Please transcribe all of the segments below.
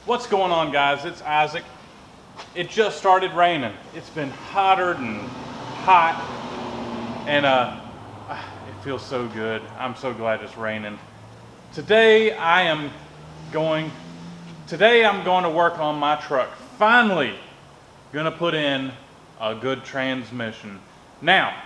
What's going on, guys? It's Isaac. It just started raining. It's been hotter than hot, and it feels so good. I'm so glad it's raining. Today I'm going to work on my truck. Finally gonna put in a good transmission. Now,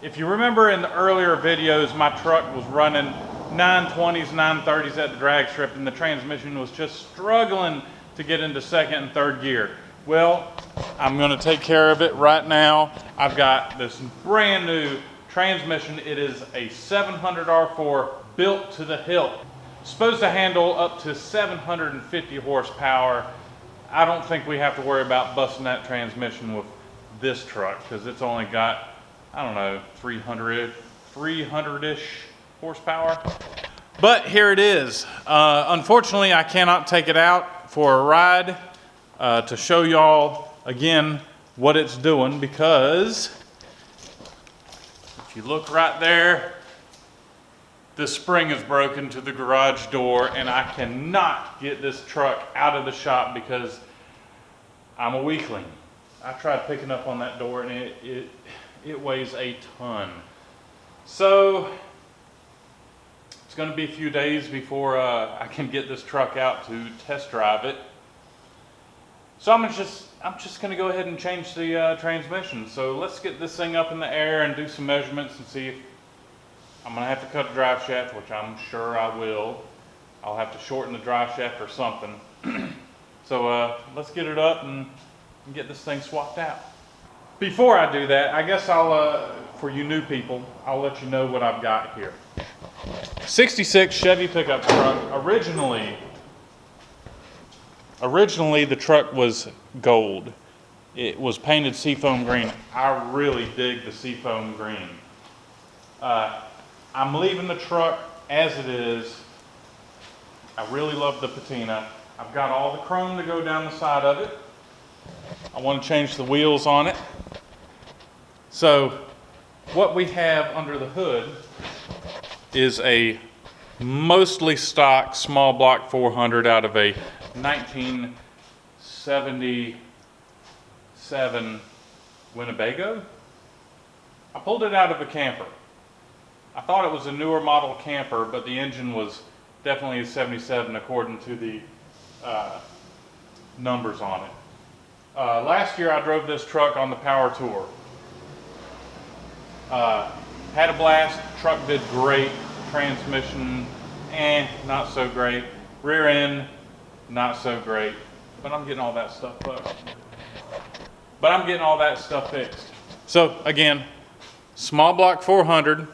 if you remember in the earlier videos, my truck was running 920s, 930s at the drag strip, and the transmission was just struggling to get into second and third gear. Well, I'm gonna take care of it right now. I've got this brand new transmission. It is a 700R4 built to the hilt. Supposed to handle up to 750 horsepower. I don't think we have to worry about busting that transmission with this truck because it's only got, I don't know, 300-ish horsepower. But here it is. Unfortunately, I cannot take it out for a ride to show y'all again what it's doing, because if you look right there, the spring is broken to the garage door, and I cannot get this truck out of the shop because I'm a weakling. I tried picking up on that door and it weighs a ton. So it's going to be a few days before I can get this truck out to test drive it. So I'm just going to go ahead and change the transmission. So let's get this thing up in the air and do some measurements and see if I'm going to have to cut a drive shaft, which I'm sure I will. I'll have to shorten the drive shaft or something. So let's get it up and get this thing swapped out. Before I do that, I guess I'll, for you new people, I'll let you know what I've got here. 66 Chevy pickup truck. Originally the truck was gold. It was painted seafoam green. I really dig the seafoam green. I'm leaving the truck as it is. I really love the patina. I've got all the chrome to go down the side of it. I want to change the wheels on it. So what we have under the hood is a mostly stock small block 400 out of a 1977 Winnebago. I pulled it out of a camper. I thought it was a newer model camper, but the engine was definitely a 77 according to the numbers on it. Last year I drove this truck on the power tour. Had a blast, truck did great, transmission, not so great, rear end, not so great, but I'm getting all that stuff fixed. So again, small block 400,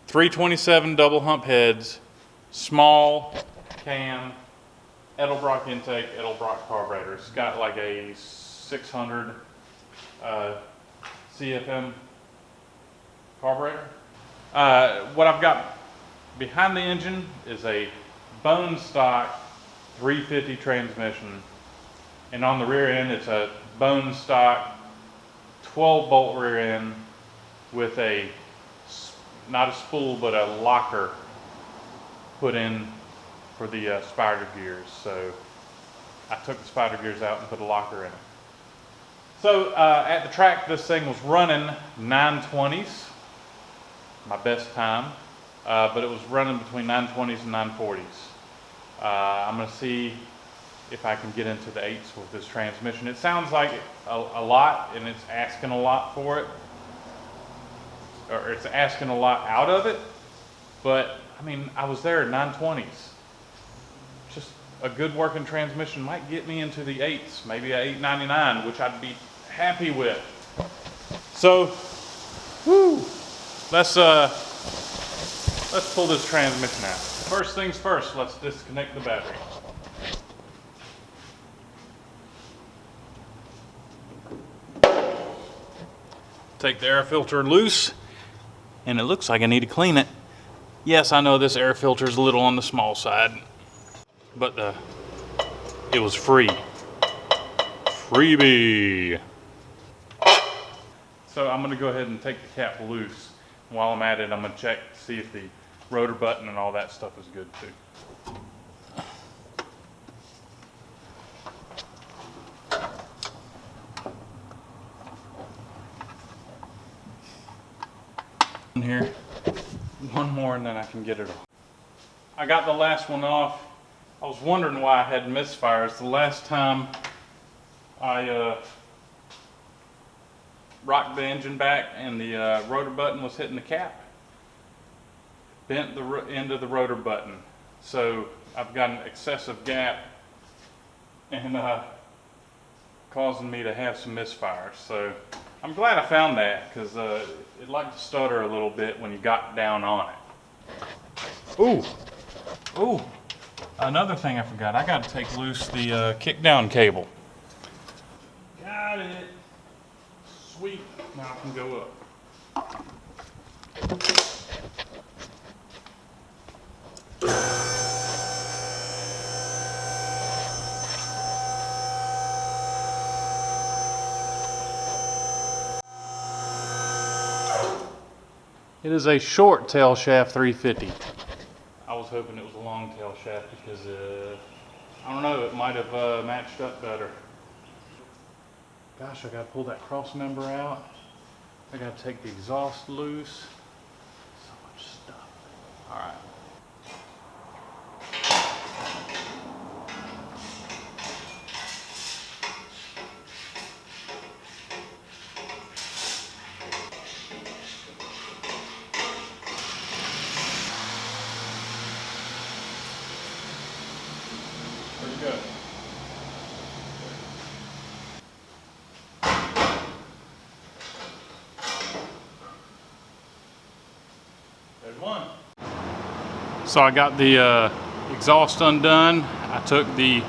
327 double hump heads, small cam, Edelbrock intake, Edelbrock carburetor. It's got like a 600 CFM carburetor. What I've got behind the engine is a bone stock 350 transmission, and on the rear end it's a bone stock 12 bolt rear end with a, not a spool, but a locker put in for the spider gears. So I took the spider gears out and put a locker in it. So at the track, this thing was running 920s, my best time, but it was running between 920s and 940s. I'm going to see if I can get into the 8s with this transmission. It sounds like a lot, and it's asking a lot for it, or it's asking a lot out of it, but I mean, I was there at 920s. Just a good working transmission might get me into the 8s, maybe a 899, which I'd be happy with. So, let's pull this transmission out. First things first, let's disconnect the battery. Take the air filter loose, and it looks like I need to clean it. Yes, I know this air filter is a little on the small side, but it was free. Freebie. So I'm gonna go ahead and take the cap loose. While I'm at it, I'm gonna check to see if the rotor button and all that stuff is good too. in here. One more and then I can get it off. I got the last one off. I was wondering why I had misfires. The last time I rocked the engine back and the rotor button was hitting the cap, bent the end of the rotor button. So I've got an excessive gap and causing me to have some misfires. So I'm glad I found that, because it liked to stutter a little bit when you got down on it. Ooh, another thing I forgot. I got to take loose the kick down cable. Got it. Sweet. Now I can go up. It is a short tail shaft 350. I was hoping it was a long tail shaft because, I don't know, it might have matched up better. Gosh, I gotta pull that cross member out. I gotta take the exhaust loose. So much stuff. All right. Pretty good. There's one. So I got the exhaust undone. I took the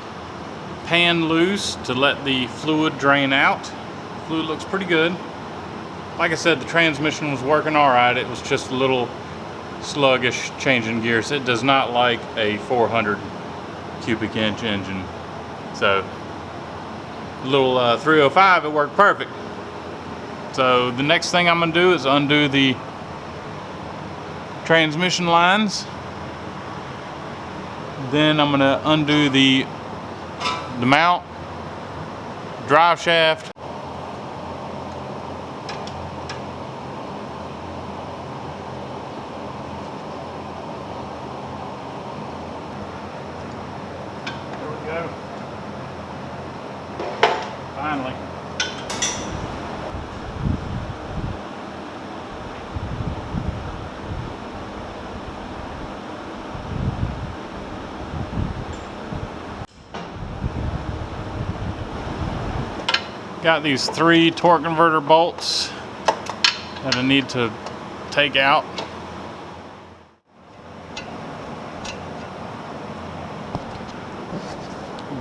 pan loose to let the fluid drain out. Fluid looks pretty good. Like I said, the transmission was working all right. It was just a little sluggish changing gears. It does not like a 400 cubic inch engine. So little 305, it worked perfect. So the next thing I'm gonna do is undo the transmission lines. Then I'm gonna undo the mount, drive shaft. There we go. Finally. Got these 3 torque converter bolts that I need to take out.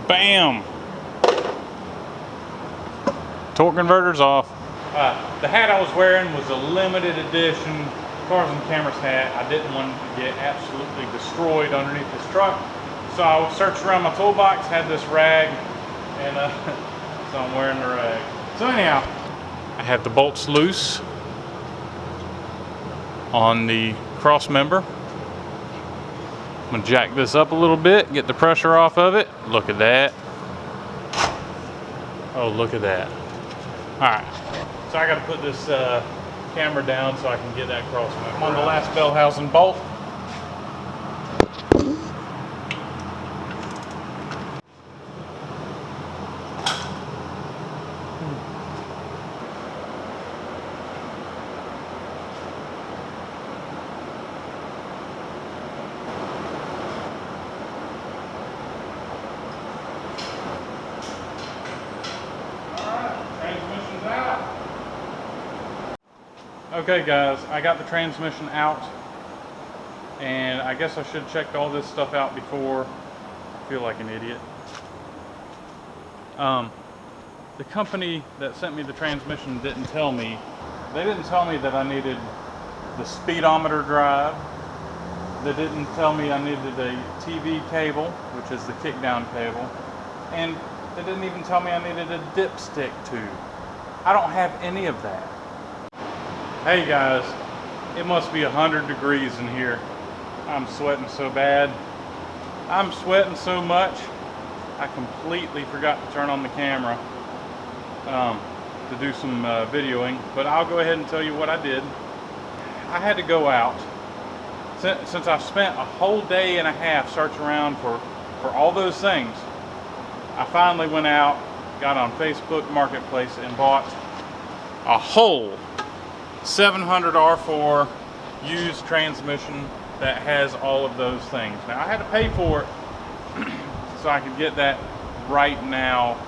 Bam! Torque converter's off. The hat I was wearing was a limited edition Cars and Cameras hat. I didn't want to get absolutely destroyed underneath this truck. So I searched around my toolbox, had this rag, and so I'm wearing the rag. So anyhow, I have the bolts loose on the cross member. I'm gonna jack this up a little bit, get the pressure off of it. Look at that. Oh, look at that. All right, so I gotta put this camera down so I can get that cross member. I'm on the last bell housing bolt. Okay guys, I got the transmission out, and I guess I should have checked all this stuff out before. I feel like an idiot. The company that sent me the transmission didn't tell me. They didn't tell me that I needed the speedometer drive. They didn't tell me I needed a TV cable, which is the kickdown cable. And they didn't even tell me I needed a dipstick tube. I don't have any of that. Hey guys, it must be 100 degrees in here. I'm sweating so bad. I'm sweating so much, I completely forgot to turn on the camera to do some videoing, but I'll go ahead and tell you what I did. I had to go out. Since I've spent a whole day and a half searching around for all those things, I finally went out, got on Facebook Marketplace and bought a whole 700 R4 used transmission that has all of those things. Now I had to pay for it so I could get that right now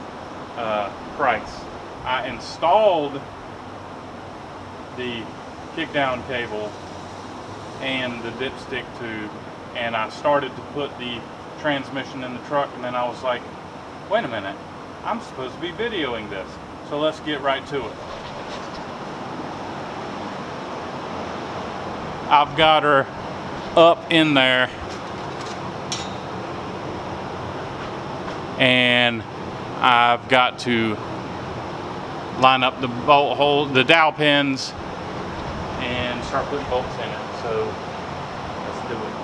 price. I installed the kickdown cable and the dipstick tube, and I started to put the transmission in the truck, and then I was like, wait a minute, I'm supposed to be videoing this, so let's get right to it. I've got her up in there, and I've got to line up the bolt hole, the dowel pins, and start putting bolts in it. So let's do it.